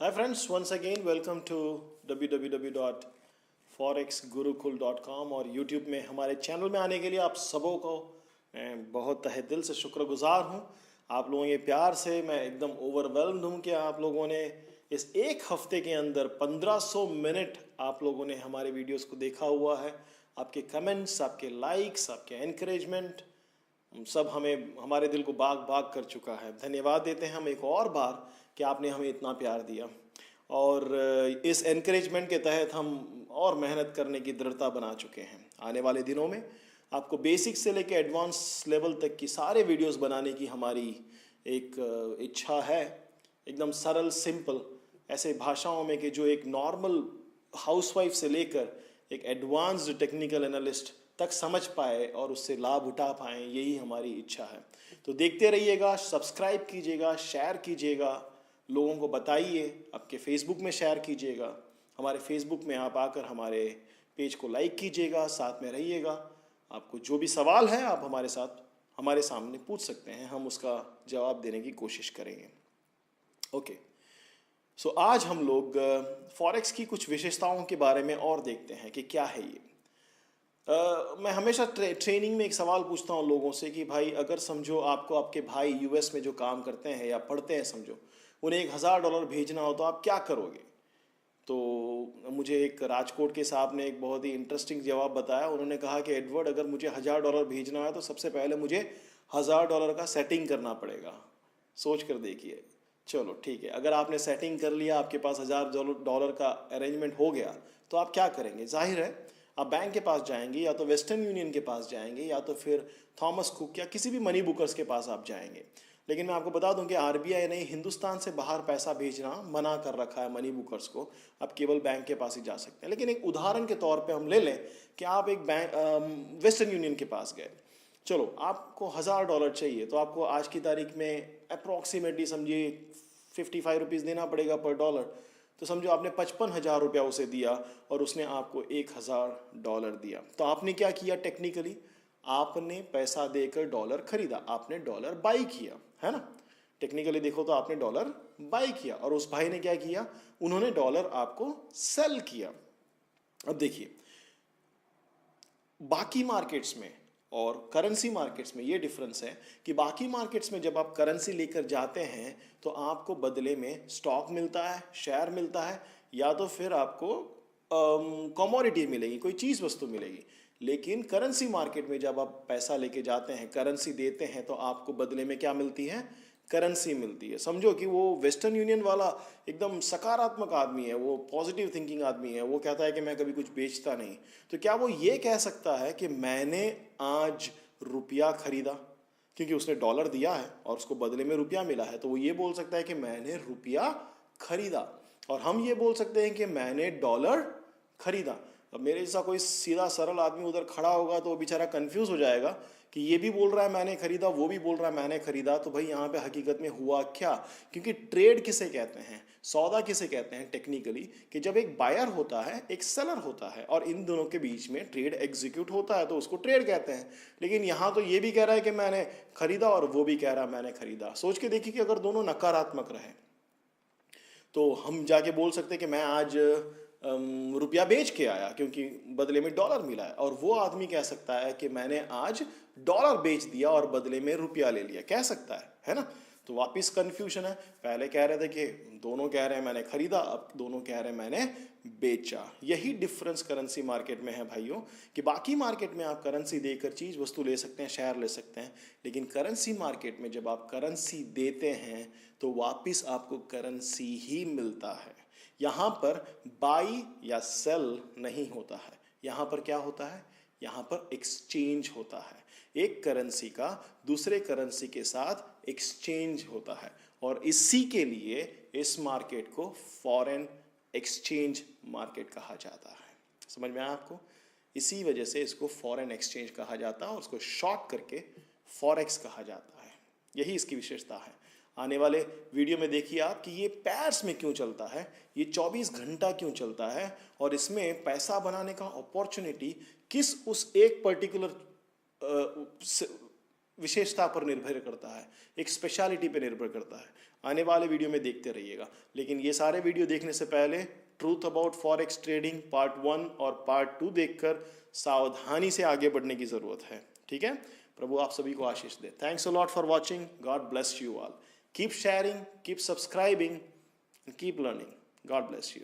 Hi friends, once again welcome to www.forexgurukul.com और YouTube में हमारे चैनल में आने के लिए आप सबों को मैं बहुत तहे दिल से शुक्रगुजार हूँ। आप लोगों के प्यार से मैं एकदम ओवरवेल्म्ड हूँ कि आप लोगों ने इस एक हफ्ते के अंदर 1500 मिनट आप लोगों ने हमारे वीडियोस को देखा हुआ है। आपके कमेंट्स, आपके लाइक्स, आपके एनकरेजमेंट सब हमें हमारे दिल को बाग बाग कर चुका है। धन्यवाद देते हैं हम एक और बार कि आपने हमें इतना प्यार दिया और इस एनकरेजमेंट के तहत हम और मेहनत करने की दृढ़ता बना चुके हैं। आने वाले दिनों में आपको बेसिक से लेकर एडवांस लेवल तक की सारे वीडियोस बनाने की हमारी एक इच्छा है। एकदम सरल सिंपल ऐसे भाषाओं में कि जो एक नॉर्मल हाउसवाइफ से लेकर एक एडवांस्ड टेक्निकल एनालिस्ट तक समझ पाए और उससे लाभ उठा पाएँ, यही हमारी इच्छा है। तो देखते रहिएगा, सब्सक्राइब कीजिएगा, शेयर कीजिएगा, लोगों को बताइए, आपके फेसबुक में शेयर कीजिएगा। हमारे फेसबुक में आप आकर हमारे पेज को लाइक कीजिएगा, साथ में रहिएगा। आपको जो भी सवाल है आप हमारे सामने पूछ सकते हैं, हम उसका जवाब देने की कोशिश करेंगे। ओके, सो आज हम लोग फॉरेक्स की कुछ विशेषताओं के बारे में और देखते हैं कि क्या है ये। मैं हमेशा ट्रेनिंग में एक सवाल पूछता हूँ लोगों से कि भाई अगर समझो आपको आपके भाई यूएस में जो काम करते हैं या पढ़ते हैं, समझो उन्हें $1000 भेजना हो तो आप क्या करोगे। तो मुझे एक राजकोट के साहब ने एक बहुत ही इंटरेस्टिंग जवाब बताया। उन्होंने कहा कि एडवर्ड, अगर मुझे $1000 भेजना है तो सबसे पहले मुझे $1000 का सेटिंग करना पड़ेगा। सोच कर देखिए। चलो ठीक है, अगर आपने सेटिंग कर लिया, आपके पास $1000 का अरेंजमेंट हो गया, तो आप क्या करेंगे। जाहिर है आप बैंक के पास जाएंगे, या तो वेस्टर्न यूनियन के पास जाएंगे, या तो फिर थॉमस कुक या किसी भी मनी बुकर्स के पास आप जाएंगे। लेकिन मैं आपको बता दूं कि आरबीआई ने हिंदुस्तान से बाहर पैसा भेजना मना कर रखा है मनी बुकर्स को। आप केवल बैंक के पास ही जा सकते हैं। लेकिन एक उदाहरण के तौर पे हम ले लें कि आप एक बैंक वेस्टर्न यूनियन के पास गए। चलो आपको $1000 चाहिए, तो आपको आज की तारीख में अप्रॉक्सीमेटली समझिए ₹55 देना पड़ेगा पर डॉलर। तो समझो आपने ₹55,000 उसे दिया और उसने आपको $1000 दिया। तो आपने क्या किया टेक्निकली, आपने पैसा देकर डॉलर खरीदा, आपने डॉलर बाई किया, है ना। टेक्निकली देखो तो आपने डॉलर बाई किया और उस भाई ने क्या किया, उन्होंने डॉलर आपको सेल किया। अब देखिए, बाकी मार्केट्स में और करेंसी मार्केट्स में ये डिफरेंस है कि बाकी मार्केट्स में जब आप करेंसी लेकर जाते हैं तो आपको बदले में स्टॉक मिलता है, शेयर मिलता है, या तो फिर आपको कमोडिटी मिलेगी, कोई चीज़ वस्तु मिलेगी। लेकिन करेंसी मार्केट में जब आप पैसा लेके जाते हैं, करेंसी देते हैं, तो आपको बदले में क्या मिलती है, करेंसी मिलती है। समझो कि वो वेस्टर्न यूनियन वाला एकदम सकारात्मक आदमी है, वो पॉजिटिव थिंकिंग आदमी है, वो कहता है कि मैं कभी कुछ बेचता नहीं। तो क्या वो ये कह सकता है कि मैंने आज रुपया खरीदा, क्योंकि उसने डॉलर दिया है और उसको बदले में रुपया मिला है, तो वो ये बोल सकता है कि मैंने रुपया खरीदा। और हम ये बोल सकते हैं कि मैंने डॉलर खरीदा। अब मेरे जैसा कोई सीधा सरल आदमी उधर खड़ा होगा तो वो बेचारा कंफ्यूज हो जाएगा कि ये भी बोल रहा है मैंने खरीदा, वो भी बोल रहा है मैंने खरीदा, तो भाई यहाँ पे हकीकत में हुआ क्या। क्योंकि ट्रेड किसे कहते हैं, सौदा किसे कहते हैं टेक्निकली, कि जब एक बायर होता है, एक सेलर होता है, और इन दोनों के बीच में ट्रेड एग्जीक्यूट होता है, तो उसको ट्रेड कहते हैं। लेकिन यहाँ तो ये भी कह रहा है कि मैंने खरीदा और वो भी कह रहा है मैंने खरीदा। सोच के देखिए कि अगर दोनों नकारात्मक रहे तो हम जाके बोल सकते कि मैं आज रुपया बेच के आया क्योंकि बदले में डॉलर मिला है, और वो आदमी कह सकता है कि मैंने आज डॉलर बेच दिया और बदले में रुपया ले लिया, कह सकता है ना। तो वापिस कंफ्यूजन है। पहले कह रहे थे कि दोनों कह रहे हैं मैंने खरीदा, अब दोनों कह रहे हैं मैंने बेचा। यही डिफरेंस करेंसी मार्केट में है भाइयों, कि बाकी मार्केट में आप करेंसी देकर चीज़ वस्तु ले सकते हैं, शेयर ले सकते हैं, लेकिन करेंसी मार्केट में जब आप करेंसी देते हैं तो वापिस आपको करेंसी ही मिलता है। यहाँ पर बाई या सेल नहीं होता है, यहाँ पर क्या होता है, यहाँ पर एक्सचेंज होता है। एक करेंसी का दूसरे करेंसी के साथ एक्सचेंज होता है, और इसी के लिए इस मार्केट को फॉरेन एक्सचेंज मार्केट कहा जाता है। समझ में आया आपको। इसी वजह से इसको फॉरेन एक्सचेंज कहा जाता है और उसको शॉर्ट करके फॉरेक्स कहा जाता है। यही इसकी विशेषता है। आने वाले वीडियो में देखिए आप कि ये पैर्स में क्यों चलता है, ये 24 घंटा क्यों चलता है, और इसमें पैसा बनाने का अपॉर्चुनिटी किस उस एक पर्टिकुलर विशेषता पर निर्भर करता है, एक स्पेशलिटी पर निर्भर करता है। आने वाले वीडियो में देखते रहिएगा। लेकिन ये सारे वीडियो देखने से पहले truth about forex trading part 1 और पार्ट 2 देखकर सावधानी से आगे बढ़ने की ज़रूरत है। ठीक है, प्रभु आप सभी को आशीष दे। Thanks a lot for watching. God bless you all. Keep sharing, keep subscribing, keep learning. God bless you.